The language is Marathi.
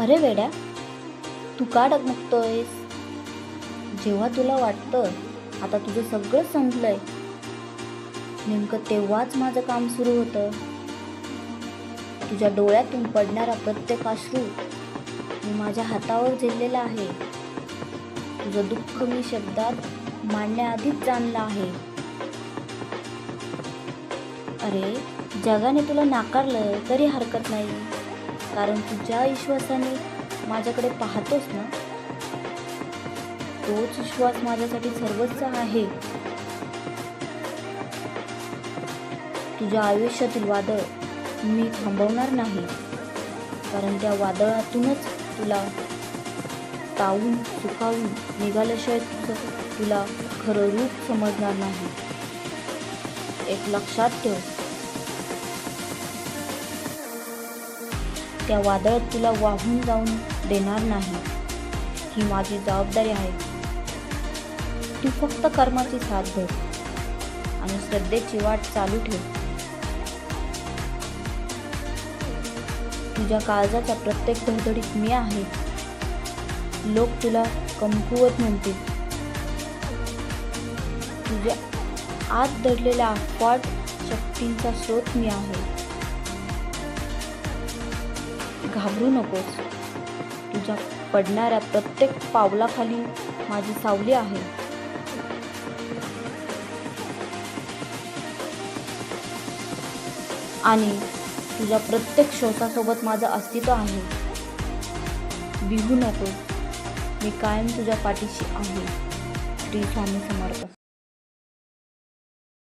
अरे वेड्या, तू का डगमगतोयस? जेव्हा तुला वाटतं आता तुझं सगळं संपलंय, नेमकं तेव्हाच माझं काम सुरू होतं. तुझ्या डोळ्यातून पडणारा प्रत्येक अश्रू मी माझ्या हातावर झेललेला आहे. तुझं दुःख मी शब्दात मांडण्याआधीच जाणलं आहे. अरे, जगाने तुला नाकारलं तरी हरकत नाही, कारण तू ज्या विश्वासाने माझ्याकडे पाहतोस ना, तोच विश्वास माझ्यासाठी सर्वस्व आहे. तुझ्या आयुष्यातील वादळ मी थांबवणार नाही, कारण त्या वादळातूनच तुला तावून सुकावून निघाल्याशिवाय तुला खरं रूप समजणार नाही. एक लक्षात ठेव, त्या वादळात तुला वाहून जाऊन देणार नाही. ही माझी जबाबदारी आहे. तू फक्त कर्माची साथ धर आणि श्रद्धेची वाट चालू ठेव. तुझ्या काळजाच्या प्रत्येक धडधडीत मी आहे. लोक तुला कमकुवत म्हणतील, तुझ्या आत दडलेल्या अफाट शक्तींचा स्रोत मी आहे. घाबरू नकोस. तुझ्या पडणाऱ्या प्रत्येक पावलाखाली माझी सावली आहे. आणि तुझ्या प्रत्येक श्वासासोबत माझं अस्तित्व आहे. भिवू नकोस. मी कायम तुझ्या पाठीशी आहे. श्री स्वामी समर्थ.